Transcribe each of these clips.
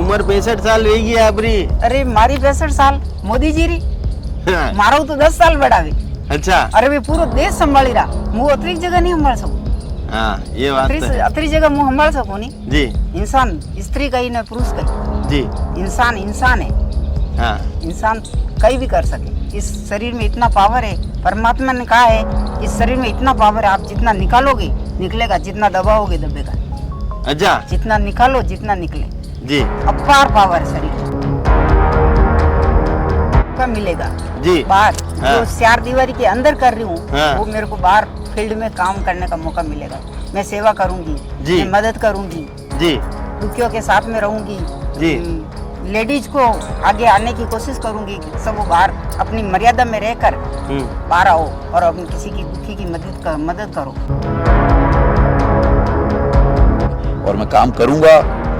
उम्र 65 साल वेगी है आपरी। अरे मारी 65 साल मोदी जी री मारो तो 10 साल बढ़ावी। अच्छा। अरे वे पूरो देश संभाली रहा, मुँह अतरी जगह नहीं संभाल सकूं। हाँ ये बात तो है। अतरी जगह मुँह संभाल सकूं नहीं जी। इंसान स्त्री कहीं न पुरुष कहीं जी। इंसान इंसान है। हाँ इंसान कहीं भी कर सके। इस शरीर में इतना पावर है, परमात्मा ने कहा है इस शरीर में इतना पावर है, आप जितना निकालोगे निकलेगा, जितना दबाओगे दबेगा। अच्छा। जितना निकालो जितना निकले। जी। अपार पावर है शरीर का मिलेगा जी। बाहर हाँ। जो चार दीवारी के अंदर कर रही हूँ हाँ। वो मेरे को बाहर फील्ड में काम करने का मौका मिलेगा। मैं सेवा करूंगी जी। मैं मदद करूंगी जी। दुखियों के साथ में रहूंगी जी। लेडीज को आगे आने की कोशिश करूंगी कि सब वो बाहर अपनी मर्यादा में रहकर बाहर आओ और अपनी किसी की दुखी की मदद करो। और मैं काम करूंगा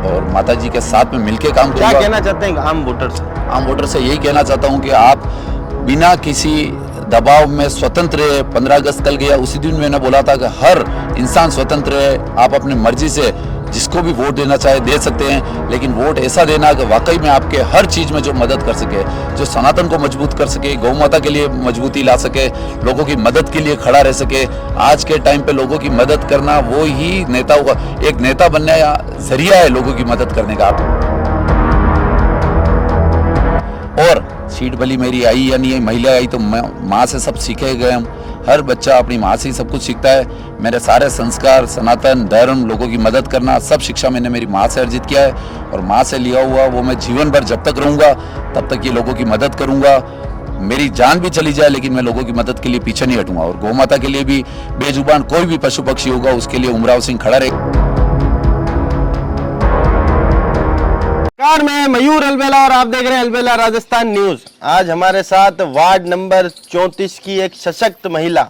और माताजी के साथ में मिलके काम क्या करूंगा। कहना चाहते हैं आम वोटर से? आम वोटर से यही कहना चाहता हूं कि आप बिना किसी दबाव में स्वतंत्र है। 15 अगस्त कल गया, उसी दिन मैंने बोला था कि हर इंसान स्वतंत्र है। आप अपनी मर्जी से जिसको भी वोट देना चाहे दे सकते हैं, लेकिन वोट ऐसा देना कि वाकई में आपके हर चीज में जो मदद कर सके, जो सनातन को मजबूत कर सके, गौ माता के लिए मजबूती ला सके, लोगों की मदद के लिए खड़ा रह सके। आज के टाइम पे लोगों की मदद करना वो ही नेता होगा। एक नेता बनने का जरिया है लोगों की मदद करने का। और सीट भली मेरी आई या नहीं आई, महिला आई तो माँ से सब सीखे गए हम। हर बच्चा अपनी माँ से ही सब कुछ सीखता है। मेरे सारे संस्कार, सनातन धर्म, लोगों की मदद करना, सब शिक्षा मैंने मेरी माँ से अर्जित किया है और माँ से लिया हुआ वो मैं जीवन भर जब तक रहूँगा तब तक ये लोगों की मदद करूँगा। मेरी जान भी चली जाए लेकिन मैं लोगों की मदद के लिए पीछे नहीं हटूंगा। और गौ माता के लिए भी बेजुबान कोई भी पशु पक्षी होगा उसके लिए उमराव सिंह खड़ा रहेगा। नमस्कार, मैं मयूर अलबेला और आप देख रहे हैं अलबेला राजस्थान न्यूज। आज हमारे साथ वार्ड नंबर 34 की एक सशक्त महिला,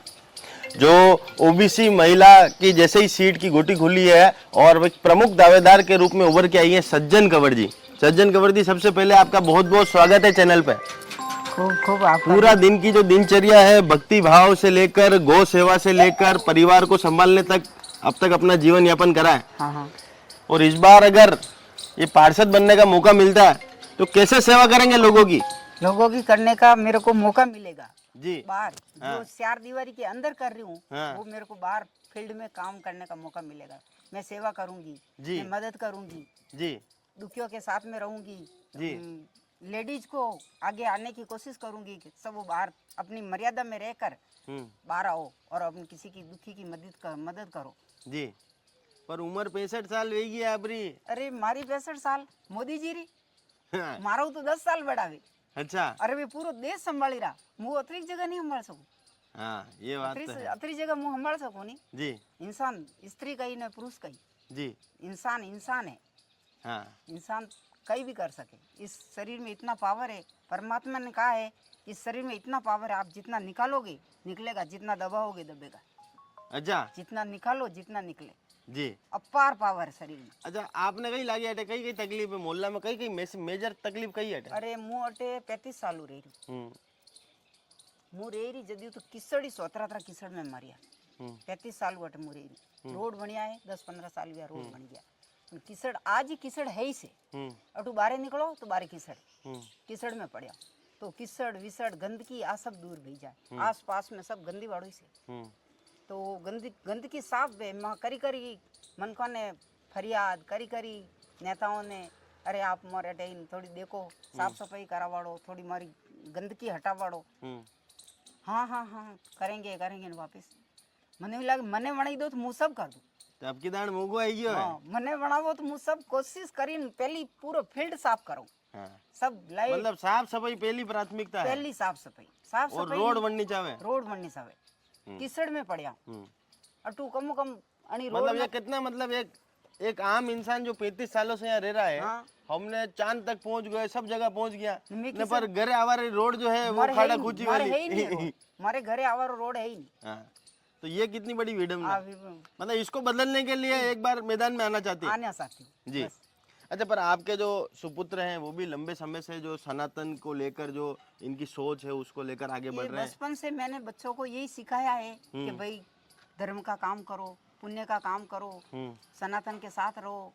जो ओबीसी महिला की जैसे ही सीट की घुटी खुली है और एक प्रमुख दावेदार के रूप में उभर के आई है, सज्जन कंवर जी। सज्जन कंवर जी, सबसे पहले आपका बहुत बहुत स्वागत है चैनल पे। खूब आपका पूरा दिन की जो दिनचर्या है, भक्ति भाव से लेकर गौ सेवा से लेकर परिवार को संभालने तक अब तक अपना जीवन यापन करा है। हाँ। और इस बार अगर ये पार्षद बनने का मौका मिलता है तो कैसे सेवा करेंगे लोगों की करने का मेरे को मौका मिलेगा जी। बाहर हाँ। जो चार दीवारी के अंदर कर रही हूँ हाँ। वो मेरे को बाहर फील्ड में काम करने का मौका मिलेगा। मैं सेवा करूंगी जी। मैं मदद करूंगी जी। दुखियों के साथ में रहूंगी जी। लेडीज को आगे आने की कोशिश करूंगी कि सब वो बाहर अपनी मर्यादा में रहकर बाहर आओ और अपनी किसी की दुखी की मदद करो। जी। पर उम्र 65 साल वेगी है आपरी। अरे मारी 65 साल मोदी जी री हाँ। मारो तो 10 साल बढ़ावे। अच्छा। अरे वे पूरो देश संभाली रहा, मुँह अतरी जगह नहीं संभाल सकूं। हाँ ये बात तो है। अतरी जगह मुँह संभाल सकूं नहीं जी। इंसान स्त्री कहीं न पुरुष कहीं जी। इंसान इंसान है। हाँ। इंसान कहीं भी कर सके। इस शरीर में इतना पावर है, परमात्मा ने कहा है इस शरीर में इतना पावर है, आप जितना निकालोगे निकलेगा, जितना दबाओगे दबेगा। अच्छा। जितना निकालो जितना निकले। जी। अपार पावर है शरीर में। अच्छा, आपने कहीं लागी हटे, कई कई तकलीफ है मोहल्ला में, कई मेजर तकलीफ कई हटे? अरे मुँह अटे 35 साल रही मुँह रही जदियो तो किसड़ी 17 किसड़ में मारिया 35 साल हुआ मुँह रही। रोड बढ़िया है, 10-15 साल हुआ रोड बन गया। किसड़ आज ही किसड़ है ही से अटू बारे निकलो तो बारे किसड़ में पड़िया तो किसड़ विसड़ गंदगी आ सब दूर भी जाए। आस पास में सब गंदी बाड़ो से तो गंदगी साफ है। करी करी मनकों ने फरियाद करी नेताओं ने, अरे आप मोरे अटेन थोड़ी देखो साफ सफाई करावाड़ो, थोड़ी मारी गंदगी हटावाड़ो। हाँ करेंगे वापस। मने भी लगे मने बनाई दो तो मुँह सब कर दो। तो अब की दान मोगो आई गयो है। मने बनावो तो मुँह सब कोशिश करी पहली पूरा फील्ड साफ करो। सब लाइट मतलब साफ सफाई पहली प्राथमिकता है। पहली साफ सफाई और रोड बननी चाहे। किसड़ में पड़िया अटू कम अनी रोड मतलब ये कितना, मतलब एक आम इंसान जो 35 सालों से यहाँ रह रहा है। हाँ। हमने चांद तक पहुंच गए, सब जगह पहुंच गया मैं पर घरे आवारे रोड जो है वो खाड़ा खूची वाली हमारे घरे आवारो रोड है ही नहीं। हाँ। तो ये कितनी बड़ी विडम्बना। हाँ, मतलब इसको बदलने के लिए एक बार मैदान में आना चाहती है। आना चाहती हूँ जी। अच्छा, पर आपके जो सुपुत्र हैं वो भी लंबे समय से जो सनातन को लेकर जो इनकी सोच है उसको लेकर आगे बढ़ रहे हैं। बचपन से मैंने बच्चों को यही सिखाया है कि भाई धर्म का काम करो, पुण्य का काम करो, सनातन के साथ रहो,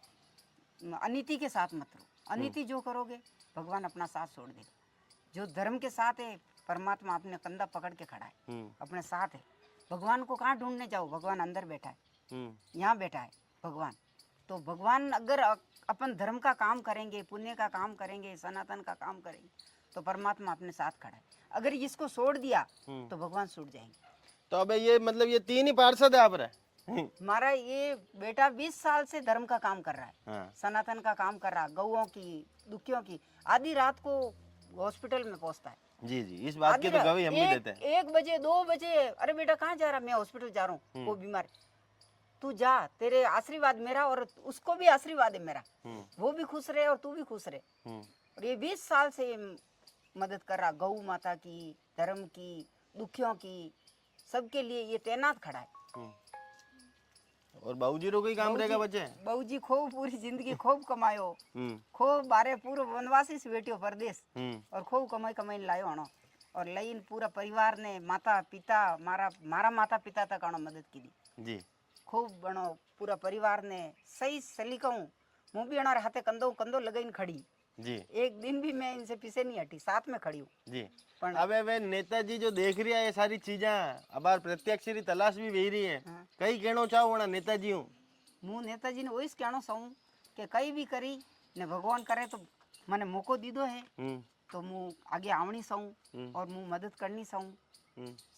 अनीति के साथ मत रहो। अनिति जो करोगे भगवान अपना साथ छोड़ देगा। जो धर्म के साथ है परमात्मा अपने कंधा पकड़ के खड़ा है, अपने साथ है। भगवान को कहाँ ढूंढने जाओ, भगवान अंदर बैठा है, यहाँ बैठा है भगवान। तो भगवान अगर अपन धर्म का काम करेंगे, पुण्य का काम करेंगे, सनातन का काम करेंगे तो परमात्मा अपने साथ खड़ा है। अगर इसको छोड़ दिया तो भगवान छूट जाएंगे। तो अबे ये मतलब ये 3 ही पार्षद है आप रहे? हमारा ये बेटा 20 साल से धर्म का काम कर रहा है, हाँ। सनातन का काम कर रहा है, गौओं की, दुखियों की। आधी रात को हॉस्पिटल में पहुंचता है। जी जी, इस बात की तो गवाही हम भी देते हैं। 1 बजे 2 बजे, अरे बेटा कहाँ जा रहा? मैं हॉस्पिटल जा रहा हूँ, वो बीमार। तू जा, तेरे आशीर्वाद मेरा और उसको भी आशीर्वाद है मेरा, वो भी खुश रहे और तू भी खुश रहे। और ये 20 साल से ये मदद कर रहा, गौ माता की, धर्म की, दुखियों की, सबके लिए ये तैनात खड़ा है। और बाबूजी रो कोई काम रहेगा बच्चे? बाबूजी खूब पूरी जिंदगी खूब कमायो, खूब बारे पूरे वनवासी से बेटियो परदेश, और खूब कमाई कमाई लायो आनो। और लईन पूरा परिवार ने, माता पिता, मारा माता पिता तक आनो मदद की जी। खूब बनो पूरा परिवार ने सही सलीका हूँ। मुँह भी अनार हाथे कंधो कंधो लगाइन खड़ी जी। एक दिन भी मैं इनसे पीछे नहीं हटी, साथ में खड़ी हूँ जी। पण अबे वे नेताजी जो देख रही है ये सारी चीजा, अब प्रत्यक्ष री तलाश भी वही रही है। हाँ। कई कहना चाहो वना नेताजी हूँ હું નેતાજીને વોઇસ કહેણો છું કે કઈ બી કરી ને ભગવાન કરે તો મને મોકો દીધો હે તો હું આગે આવણી છું और હું મદદ કરની છું।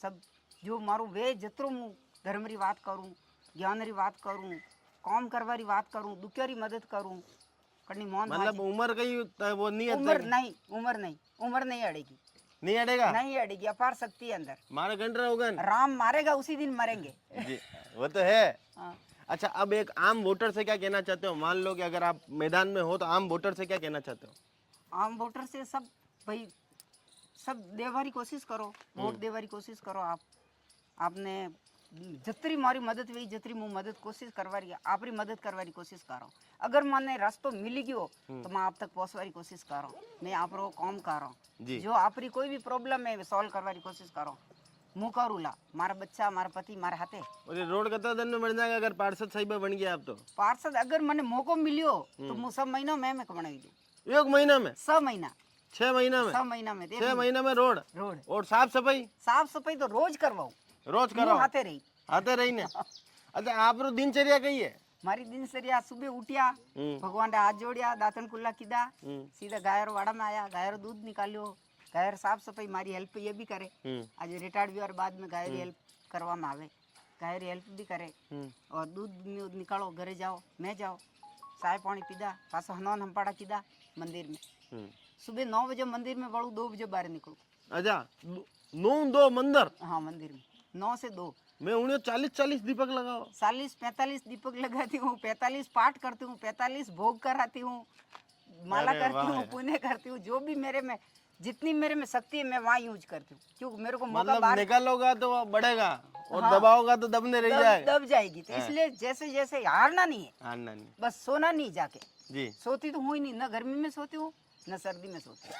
सब जो मारू वे जतरो હું ધર્મરી વાત કરું, જ્ઞાનરી વાત કરું, काम करवारी बात करूं, दुखियारी मदद करूं, करनी मोहन मतलब उम्र कई वो नहीं है? उम्र नहीं अड़ेगी, नहीं अड़ेगा, नहीं अड़ेगी। अपार शक्ति है अंदर। मारे गंडरा होगा, राम मारेगा उसी दिन मरेंगे। जी, वो तो है। हाँ। अच्छा, अब एक आम वोटर से क्या कहना चाहते हो? मान लो कि अगर आप मैदान में हो तो आम वोटर से क्या कहना चाहते हो? आम वोटर से सब भाई सब देवारी कोशिश करो, वोट देवारी कोशिश करो। आपने जतरी मारी मदद हुई, जतरी मुँह मदद कोशिश करवारी, आपरी मदद करवारी कोशिश करो। अगर मैंने रास्तो मिल गयो तो मैं आप तक पहुँचवारी कोशिश करो, मैं आप रो काम करो, जो आपरी कोई भी प्रॉब्लम है सॉल्व करवारी कोशिश करो। मुँह करूला, मारा बच्चा, मारा पति, मारे हाथे। और ये रोड कितना दिन में बन जाएगा अगर पार्षद साहिब बन गया आप तो? पार्षद अगर मैंने मौको मिलियो तो मुँह सब महीनों में बनाई दूँ। 1 महीना में? 6 महीना, 6 महीना में? 6 महीना में, 6 महीना में रोड और साफ सफाई तो रोज करवाऊँ, रोज करो, आते रही ने। अच्छा, आप रो दिनचर्या कही है? मारी दिनचर्या सुबह उठिया, भगवान रे हाथ जोड़िया, दातन कुल्ला कीधा, सीधा गायर वाड़ा में आया, गायर दूध निकालियो, गायर साफ सफाई मारी हेल्प ये भी करे। आज रिटायर्ड भी और बाद में गायर हेल्प करवा में आवे, गायर हेल्प भी करे। और दूध निकालो, घरे जाओ, मैं जाओ, चाय पानी पीधा, पासो हनौन हम्पाड़ा कीधा मंदिर में। सुबह 9 बजे मंदिर में बढ़ू, 2 बजे बाहर निकलू। अच्छा, 9 मंदिर? हाँ, मंदिर में 9 से 2। मैं उन्हें 40 दीपक लगाओ, 45 दीपक लगाती हूँ, 45 पाठ करती हूँ, 45 भोग कराती हूँ, माला करती हूँ, पुण्य करती हूँ। जो भी मेरे में, जितनी मेरे में शक्ति है मैं वहाँ यूज करती हूँ, क्योंकि मेरे को मौका मतलब निकालोगा तो वो बढ़ेगा और दबाओगा तो दबने रह जाएगा, दब जाएगी। तो इसलिए जैसे जैसे हारना नहीं है, हारना नहीं, बस सोना नहीं जाके। जी। सोती तो हूँ ही नहीं, न गर्मी में सोती हूँ न सर्दी में सोती हूँ।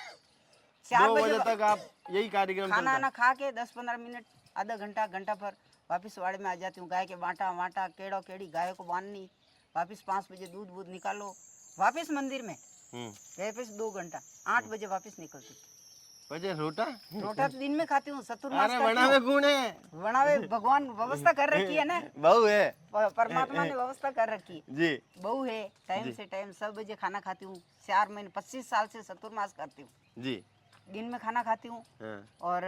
4 बजे तक आप यही कार्यक्रम खाना ना खा के 10-15 मिनट, आधा घंटा, घंटा पर वापस वाड़े में आ जाती हूँ। गाय के बांटा केड़ो केड़ी गाय को बांधनी, वापस 5 बजे दूध वूध निकालो, वापस मंदिर में, वापस 2 घंटा, 8 बजे वापस निकलती हूँ। बजे रोटा तो दिन में खाती हूँ, चतुर्मास अरे बनावे कौन है? बनावे भगवान व्यवस्था कर रखी है ना, बहू है, परमात्मा ने व्यवस्था कर रखी है जी। बहू है, टाइम से टाइम 7 बजे खाना खाती हूँ। 4 महीने 25 साल से चतुर्मास करती हूँ जी, दिन में खाना खाती हूँ। और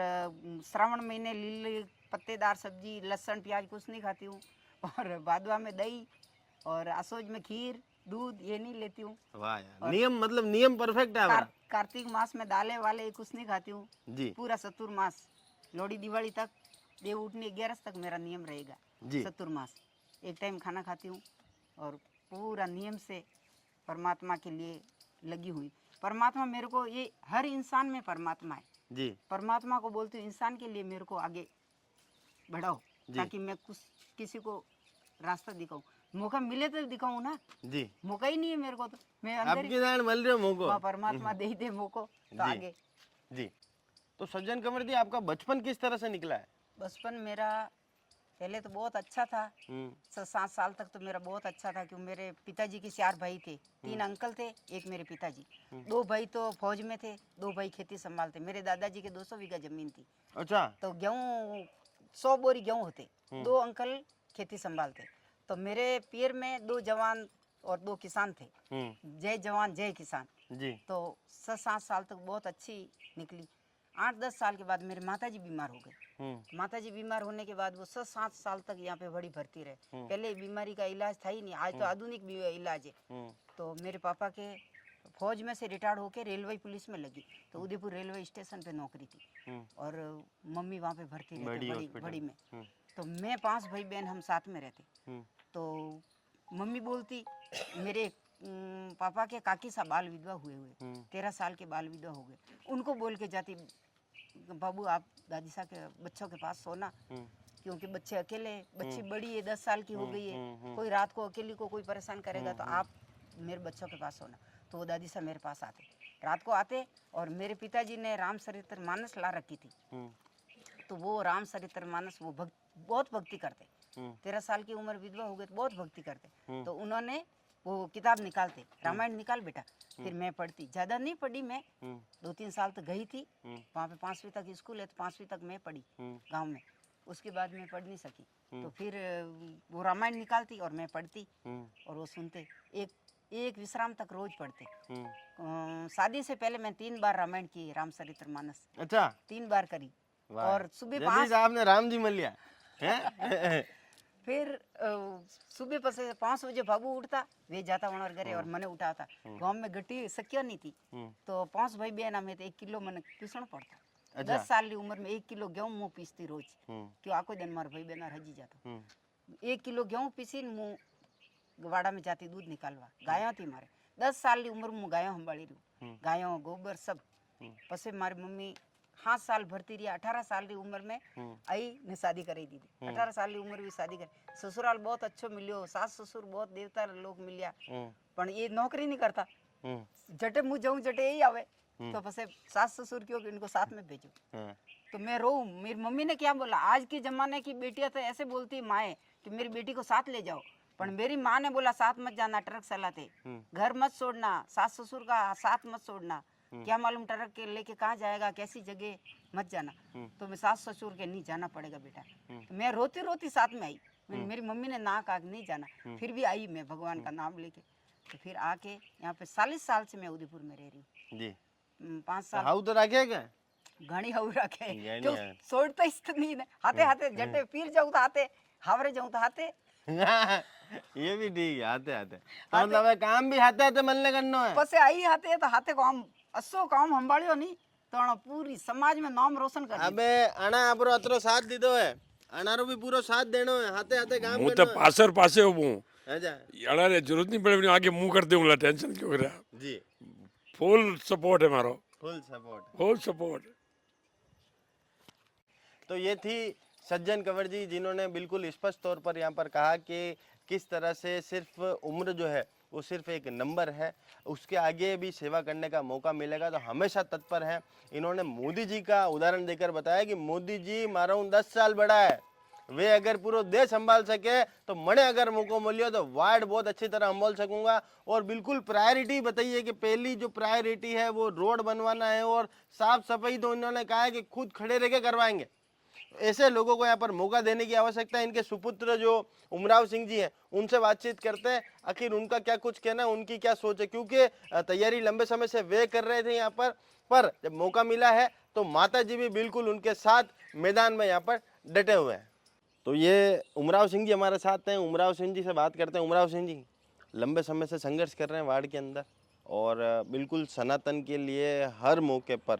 श्रावण महीने लीली पत्तेदार सब्जी, लहसुन प्याज कुछ नहीं खाती हूँ। और भादवा में दही और असोज में खीर, दूध ये नहीं लेती हूँ। वाह यार, नियम मतलब नियम परफेक्ट है हमारा। कार्तिक मास में दालें वाले कुछ नहीं खाती हूँ जी। पूरा चतुर्मास, लोहड़ी दिवाली तक, देव उठने 11 तक मेरा नियम रहेगा जी। चतुर्मास, एक टाइम खाना खाती हूँ और पूरा नियम से परमात्मा के लिए लगी हुई। परमात्मा मेरे को, ये हर इंसान में परमात्मा है जी। परमात्मा को बोलती हूँ इंसान के लिए मेरे को आगे बढ़ाओ, ताकि मैं कुछ किसी को रास्ता दिखाऊं। मौका मिले तो दिखाऊं ना जी, मौका ही नहीं है मेरे को, तो मैं अंदर आपकी जान मिल रहे हो मौको, परमात्मा दे दे मौको तो आगे जी। तो सज्जन कंवर जी, आपका बचपन किस तरह से निकला है? बचपन मेरा पहले तो बहुत अच्छा था। 7 साल तक तो मेरा बहुत अच्छा था, क्योंकि मेरे पिताजी के 4 भाई थे, 3 अंकल थे, एक मेरे पिताजी। 2 भाई तो फौज में थे, 2 भाई खेती संभालते। मेरे दादाजी के 200 बीघा जमीन थी, अच्छा। तो गेहूँ 100 बोरी गेहूँ होते। 2 अंकल खेती संभालते, तो मेरे पियर में 2 जवान और 2 किसान थे। जय जवान जय किसान जी। तो 7 साल तक बहुत अच्छी निकली। 8-10 साल के बाद मेरे माताजी बीमार हो गए। माताजी बीमार होने के बाद वो 7 साल तक यहाँ पे बड़ी भर्ती रहे। पहले बीमारी का इलाज था ही नहीं, आज तो आधुनिक भी इलाज है। तो मेरे पापा के फौज में से रिटायर्ड होके रेलवे पुलिस में लगी, तो उदयपुर रेलवे स्टेशन पे नौकरी थी, और मम्मी वहाँ पे भर्ती रहती बड़ी में। तो मैं 5 भाई बहन हम साथ में रहते। तो मम्मी बोलती, मेरे पापा के काकी सा बाल विधवा हुए 13 साल के बाल विधवा हो गए। उनको बोल के जाती, बाबू आप दादी सा के बच्चों के पास सोना, क्योंकि बच्चे अकेले, बच्ची बड़ी है, 10 साल की हो गई है, कोई रात को अकेली को कोई परेशान करेगा, तो आप मेरे बच्चों के पास सोना। तो वो दादी सा मेरे पास आते, रात को आते, और मेरे पिताजी ने रामचरितमानस ला रखी थी, तो वो रामचरितमानस वो बहुत भक्ति करते। 13 साल की उम्र विधवा हो गई तो बहुत भक्ति करते, तो उन्होंने वो किताब निकालते, रामायण निकाल बेटा, फिर मैं पढ़ती। ज्यादा नहीं पढ़ी मैं, 2-3 साल तक गई थी वहाँ पे, 5वीं तक स्कूल है, तो 5वीं तक मैं पढ़ी गांव में। उसके बाद मैं पढ़ नहीं सकी, तो फिर वो रामायण निकालती और मैं पढ़ती, और वो सुनते। एक विश्राम तक रोज पढ़ते। शादी से पहले मैं 3 बार रामायण की, रामचरितमानस। अच्छा। 3 बार करी। और सुबह जल्दी से आपने राम जी मिल लिया है? फिर सुबह पर से 5 बजे बाबू उठता, वे जाता वहाँ घरे और मने उठाता। गांव में गट्टी सक्या नहीं थी, तो 5 भाई बहन हमें तो 1 किलो मने पीसण पड़ता। 10 साल की उम्र में 1 किलो गेहूं मुँह पीसती रोज, क्यों आको दिन मार भाई बहन हजी जाता। 1 किलो गेहूं पीसी मुँह वाड़ा में जाती दूध निकालवा। गायों थी मारे, 10 साल की उम्र में गायों संभाली लू, गायों गोबर सब। पसे मारी मम्मी 7 साल भरती रही। 18 साल की उम्र में आई ने शादी कराई दी थी। 18 साल की उम्र में शादी कर। ससुराल बहुत अच्छो मिलियो, सास ससुर बहुत देवता लोग मिलिया, पर ये नौकरी नहीं करता। जटे मुँह जाऊँ जटे यही आवे, तो पसे सास ससुर क्यों कि इनको साथ में भेजो। तो मैं रो, मेरी मम्मी ने क्या बोला, आज के जमाने की बेटियां तो ऐसे बोलती माए कि मेरी बेटी को साथ ले जाओ, पर मेरी माँ ने बोला साथ मत जाना, ट्रक चलाते, घर मत छोड़ना, सास ससुर का साथ मत छोड़ना, क्या मालूम ट्रक के लेके कहाँ जाएगा, कैसी जगह, मत जाना। तो मैं सास ससुर के नहीं जाना पड़ेगा बेटा। तो मैं रोती रोती साथ में आई। मेरी मम्मी ने ना कहा नहीं जाना, फिर भी आई मैं भगवान का नाम लेके। तो फिर आके यहाँ पे 40 साल से मैं उदयपुर में रह रही हूँ जी। 5 साल हाउ तो रखे क्या घनी हाउ रखे, क्यों छोड़ता नहीं ने, हाथे हाथे जटे पीर जाऊँ तो हाथे, हावरे जाऊँ तो हाथे। ये भी ठीक है, आते आते तो मतलब काम भी हाथे हाथे मल्ले करना है। पसे आई हाथे तो हाथे काम असो काम संभालियो नहीं तो पूरी समाज में नाम रोशन कर। अबे अना आपरो अतरो साथ दीदो है, अनारो भी पूरो साथ देनो है, हाथे हाथे काम હું તો પાછળ પાછે ઊભું अच्छा અડારે જરૂરત નહીં પડે આગે મું કરી દેવું ટેન્શન ક્यों કર્યા जी। ફૂલ સપોર્ટ है મારો फुल सपोर्ट। Full support. तो ये थी सज्जन कंवर जी, जिन्होंने बिल्कुल स्पष्ट तौर पर यहाँ पर कहा कि किस तरह से सिर्फ उम्र जो है वो सिर्फ एक नंबर है, उसके आगे भी सेवा करने का मौका मिलेगा तो हमेशा तत्पर है। इन्होंने मोदी जी का उदाहरण देकर बताया कि मोदी जी मारो 10 साल बड़ा है, वे अगर पूरा देश संभाल सके तो मने अगर मौको मिलियो तो वार्ड बहुत अच्छी तरह संभाल सकूंगा। और बिल्कुल प्रायोरिटी बताइए कि पहली जो प्रायोरिटी है वो रोड बनवाना है, और साफ सफाई तो इन्होंने कहा है कि खुद खड़े रह के करवाएंगे। ऐसे लोगों को यहाँ पर मौका देने की आवश्यकता है। इनके सुपुत्र जो उमराव सिंह जी हैं उनसे बातचीत करते हैं, आखिर उनका क्या कुछ कहना है, उनकी क्या सोच है, क्योंकि तैयारी लंबे समय से वे कर रहे थे यहाँ पर जब मौका मिला है तो माता जी भी बिल्कुल उनके साथ मैदान में यहाँ पर डटे हुए हैं। तो ये उमराव सिंह जी हमारे साथ हैं, उमराव सिंह जी से बात करते हैं। उमराव सिंह जी लंबे समय से संघर्ष कर रहे हैं वार्ड के अंदर, और बिल्कुल सनातन के लिए हर मौके पर,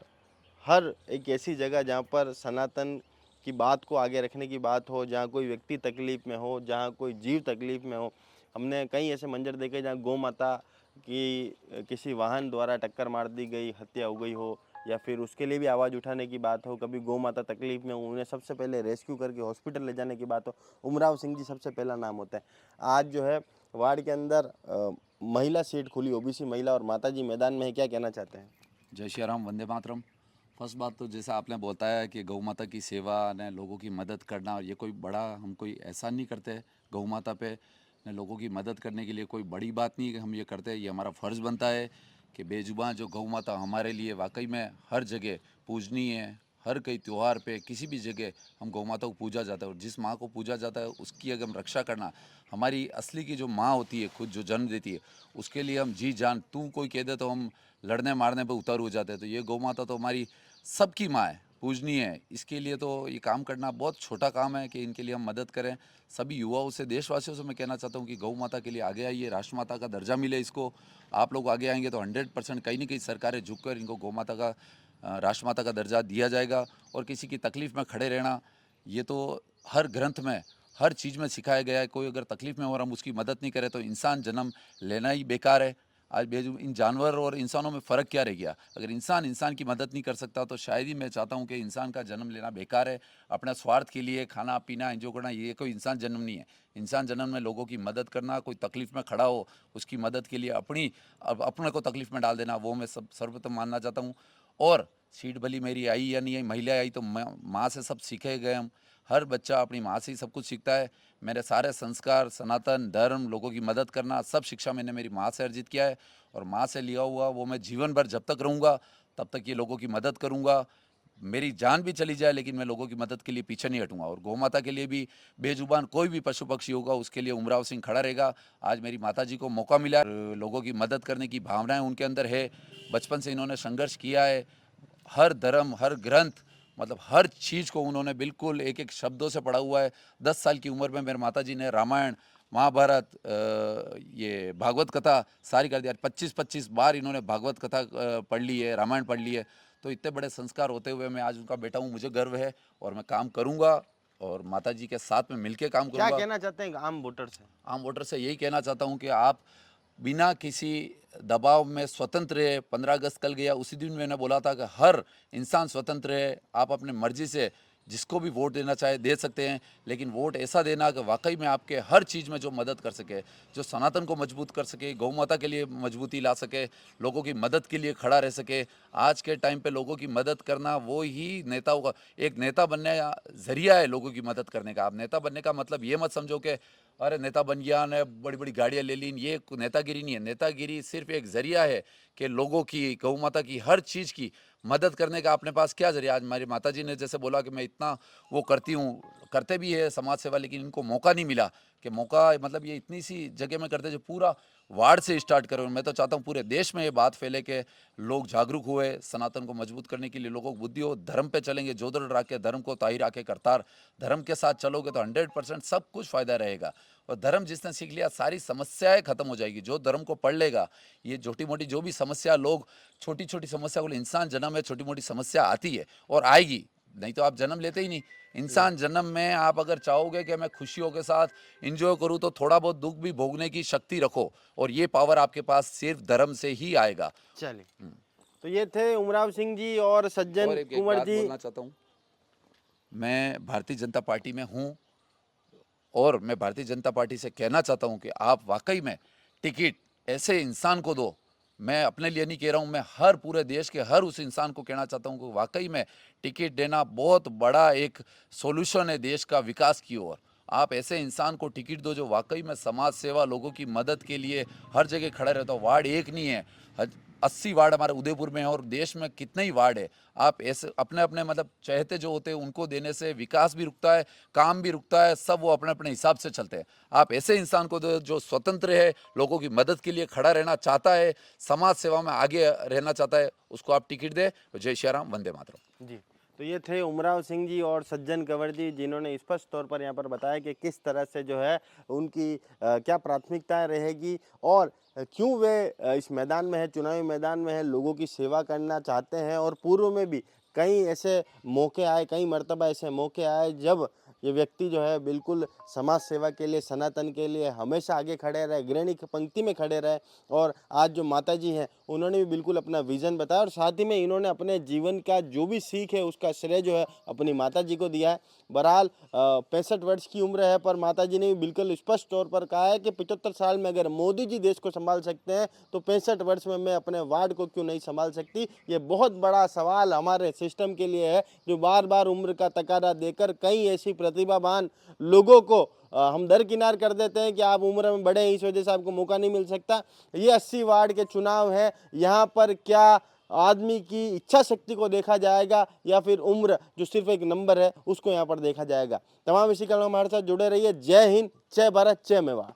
हर एक ऐसी जगह जहाँ पर सनातन की बात को आगे रखने की बात हो, जहाँ कोई व्यक्ति तकलीफ में हो, जहाँ कोई जीव तकलीफ में हो। हमने कई ऐसे मंजर देखे जहाँ गौ माता की किसी वाहन द्वारा टक्कर मार दी गई, हत्या हो गई हो, या फिर उसके लिए भी आवाज़ उठाने की बात हो, कभी गौ माता तकलीफ में हो, उन्हें सबसे पहले रेस्क्यू करके हॉस्पिटल ले जाने की बात हो, उमराव सिंह जी सबसे पहला नाम होता है। आज जो है वार्ड के अंदर महिला सीट खुली, ओबीसी महिला, और माता जी मैदान में है, क्या कहना चाहते हैं? जय श्री राम, वंदे मातरम। फर्स्ट बात तो जैसा आपने बताया कि गौ माता की सेवा ने लोगों की मदद करना, और ये कोई बड़ा हम कोई एहसान नहीं करते गौ माता पे ने लोगों की मदद करने के लिए कोई बड़ी बात नहीं है कि हम ये करते हैं। ये हमारा फ़र्ज़ बनता है कि बेजुबान जो गौ माता हमारे लिए वाकई में हर जगह पूजनीय है। हर कई त्यौहार पे किसी भी जगह हम गौ माता को पूजा जाता है, और जिस माँ को पूजा जाता है उसकी अगर हम रक्षा करना, हमारी असली की जो माँ होती है खुद जो जन्म देती है, उसके लिए हम जी जान तू कोई कह दे तो हम लड़ने मारने पे उतर हो जाते हैं। तो ये गौ माता तो हमारी सबकी माँ है, पूजनीय है। इसके लिए तो ये काम करना बहुत छोटा काम है कि इनके लिए हम मदद करें। सभी युवाओं से, देशवासियों से मैं कहना चाहता हूँ कि गौ माता के लिए आगे आइए, राष्ट्रमाता का दर्जा मिले इसको। आप लोग आगे आएंगे तो 100% कहीं ना कहीं सरकारें झुककर इनको गौ माता का राष्ट्रमाता का दर्जा दिया जाएगा। और किसी की तकलीफ़ में खड़े रहना, ये तो हर ग्रंथ में हर चीज़ में सिखाया गया है। कोई अगर तकलीफ़ में हो और हम उसकी मदद नहीं करें तो इंसान जन्म लेना ही बेकार है। आज इन जानवर और इंसानों में फ़र्क क्या रह गया? अगर इंसान इंसान की मदद नहीं कर सकता तो शायद ही मैं चाहता हूँ कि इंसान का जन्म लेना बेकार है। अपना स्वार्थ के लिए खाना पीना एंजॉय करना, ये कोई इंसान जन्म नहीं है। इंसान जन्म में लोगों की मदद करना, कोई तकलीफ़ में खड़ा हो उसकी मदद के लिए अपने को तकलीफ़ में डाल देना, वो मैं सर्वप्रथम मानना चाहता हूँ। और सीट भली मेरी आई या नहीं आई, महिला आई तो माँ से सब सीखे गए हम। हर बच्चा अपनी माँ से ही सब कुछ सीखता है। मेरे सारे संस्कार, सनातन धर्म, लोगों की मदद करना, सब शिक्षा मैंने मेरी माँ से अर्जित किया है। और माँ से लिया हुआ वो मैं जीवन भर जब तक रहूँगा तब तक ये लोगों की मदद करूँगा। मेरी जान भी चली जाए लेकिन मैं लोगों की मदद के लिए पीछे नहीं हटूँगा। और गौ माता के लिए भी बेजुबान कोई भी पशु पक्षी होगा उसके लिए उमराव सिंह खड़ा रहेगा। आज मेरी माता जी को मौका मिला, लोगों की मदद करने की भावनाएं उनके अंदर है। बचपन से इन्होंने संघर्ष किया है। हर धर्म, हर ग्रंथ, मतलब हर चीज़ को उन्होंने बिल्कुल एक एक शब्दों से पढ़ा हुआ है। 10 साल की उम्र में मेरे माता जी ने रामायण, महाभारत, ये भागवत कथा सारी कर दिया। 25-25 बार इन्होंने भागवत कथा पढ़ ली है, रामायण पढ़ ली है। तो इतने बड़े संस्कार होते हुए मैं आज उनका बेटा हूँ, मुझे गर्व है और मैं काम करूँगा और माता जी के साथ में मिलके काम क्या करूँगा। कहना चाहते हैं आम वोटर से? आम वोटर से यही कहना चाहता हूँ कि आप बिना किसी दबाव में स्वतंत्र है। 15 अगस्त कल गया, उसी दिन मैंने बोला था कि हर इंसान स्वतंत्र है। आप अपने मर्जी से जिसको भी वोट देना चाहे दे सकते हैं, लेकिन वोट ऐसा देना कि वाकई में आपके हर चीज़ में जो मदद कर सके, जो सनातन को मजबूत कर सके, गौ माता के लिए मजबूती ला सके, लोगों की मदद के लिए खड़ा रह सके। आज के टाइम पे लोगों की मदद करना वो ही नेताओं का, एक नेता बनने जरिया है लोगों की मदद करने का। आप नेता बनने का मतलब ये मत समझो कि अरे नेता बन गया ने बड़ी बड़ी गाड़ियाँ ले ली, ये नेतागिरी नहीं है। नेतागिरी सिर्फ एक जरिया है कि लोगों की, गौ माता की हर चीज़ की मदद करने का अपने पास क्या जरिया। आज हमारी माता जी ने जैसे बोला कि मैं इतना वो करती हूँ, करते भी है समाज सेवा, लेकिन इनको मौका नहीं मिला कि मौका, मतलब ये इतनी सी जगह में करते जो पूरा वार्ड से स्टार्ट करो। मैं तो चाहता हूँ पूरे देश में ये बात फैले कि लोग जागरूक हुए, सनातन को मजबूत करने के लिए लोगों को बुद्धि हो, धर्म पे चलेंगे, जोधड़ राखे धर्म को ताही राखे करतार। धर्म के साथ चलोगे तो 100% सब कुछ फायदा रहेगा। और धर्म जिसने सीख लिया सारी समस्याएं खत्म हो जाएगी। जो धर्म को पढ़ लेगा, ये छोटी मोटी जो भी समस्या, लोग छोटी छोटी समस्या को, इंसान जन्म में छोटी मोटी समस्या आती है और आएगी, नहीं तो आप जन्म लेते ही नहीं। इंसान जन्म में आप अगर चाहोगे कि मैं खुशियों के साथ एंजॉय करूं तो थोड़ा बहुत दुख भी भोगने की शक्ति रखो, और ये पावर आपके पास सिर्फ धर्म से ही आएगा। चलिए, तो ये थे उमराव सिंह जी और सज्जन और एक कुंवर बात जी। बोलना चाहता हूँ, मैं भारतीय जनता पार्टी में हूँ और मैं भारतीय जनता पार्टी से कहना चाहता हूँ कि आप वाकई में टिकट ऐसे इंसान को दो। मैं अपने लिए नहीं कह रहा हूँ, मैं हर पूरे देश के हर उस इंसान को कहना चाहता हूँ कि वाकई में टिकट देना बहुत बड़ा एक सॉल्यूशन है देश का विकास की ओर। आप ऐसे इंसान को टिकट दो जो वाकई में समाज सेवा, लोगों की मदद के लिए हर जगह खड़ा रहता हो। वार्ड एक नहीं है, 80 वार्ड हमारे उदयपुर में है और देश में कितने ही वार्ड है। आप ऐसे अपने अपने मतलब चाहते जो होते हैं उनको देने से विकास भी रुकता है, काम भी रुकता है, सब वो अपने अपने हिसाब से चलते हैं। आप ऐसे इंसान को दो जो स्वतंत्र है, लोगों की मदद के लिए खड़ा रहना चाहता है, समाज सेवा में आगे रहना चाहता है, उसको आप टिकट दे। जय श्री राम, वंदे मातरम। जी, तो ये थे उमराव सिंह जी और सज्जन कंवर जी, जिन्होंने स्पष्ट तौर पर यहाँ पर बताया कि किस तरह से जो है उनकी क्या प्राथमिकताएं रहेगी और क्यों वे इस मैदान में है, चुनावी मैदान में है, लोगों की सेवा करना चाहते हैं। और पूर्व में भी कई ऐसे मौके आए, कई मर्तबा ऐसे मौके आए जब ये व्यक्ति जो है बिल्कुल समाज सेवा के लिए, सनातन के लिए हमेशा आगे खड़े रहे, अग्रणी की पंक्ति में खड़े रहे। और आज जो माता जी हैं उन्होंने भी बिल्कुल अपना विजन बताया और साथ ही में इन्होंने अपने जीवन का जो भी सीख है उसका श्रेय जो है अपनी माता जी को दिया है। बहरहाल 65 वर्ष की उम्र है, पर माता जी ने भी बिल्कुल स्पष्ट तौर पर कहा है कि 75 साल में अगर मोदी जी देश को संभाल सकते हैं तो 65 वर्ष में मैं अपने वार्ड को क्यों नहीं संभाल सकती। ये बहुत बड़ा सवाल हमारे सिस्टम के लिए है, जो बार बार उम्र का तकादा देकर कई ऐसी प्रतिभावान लोगों को हम दरकिनार कर देते हैं कि आप उम्र में बड़े हैं, इस वजह से आपको मौका नहीं मिल सकता। ये 80 वार्ड के चुनाव है, यहाँ पर क्या आदमी की इच्छा शक्ति को देखा जाएगा या फिर उम्र जो सिर्फ एक नंबर है उसको यहाँ पर देखा जाएगा। तमाम इसी क्रम में हमारे साथ जुड़े रहिए। जय हिंद, जय भारत, जय मेवाड़।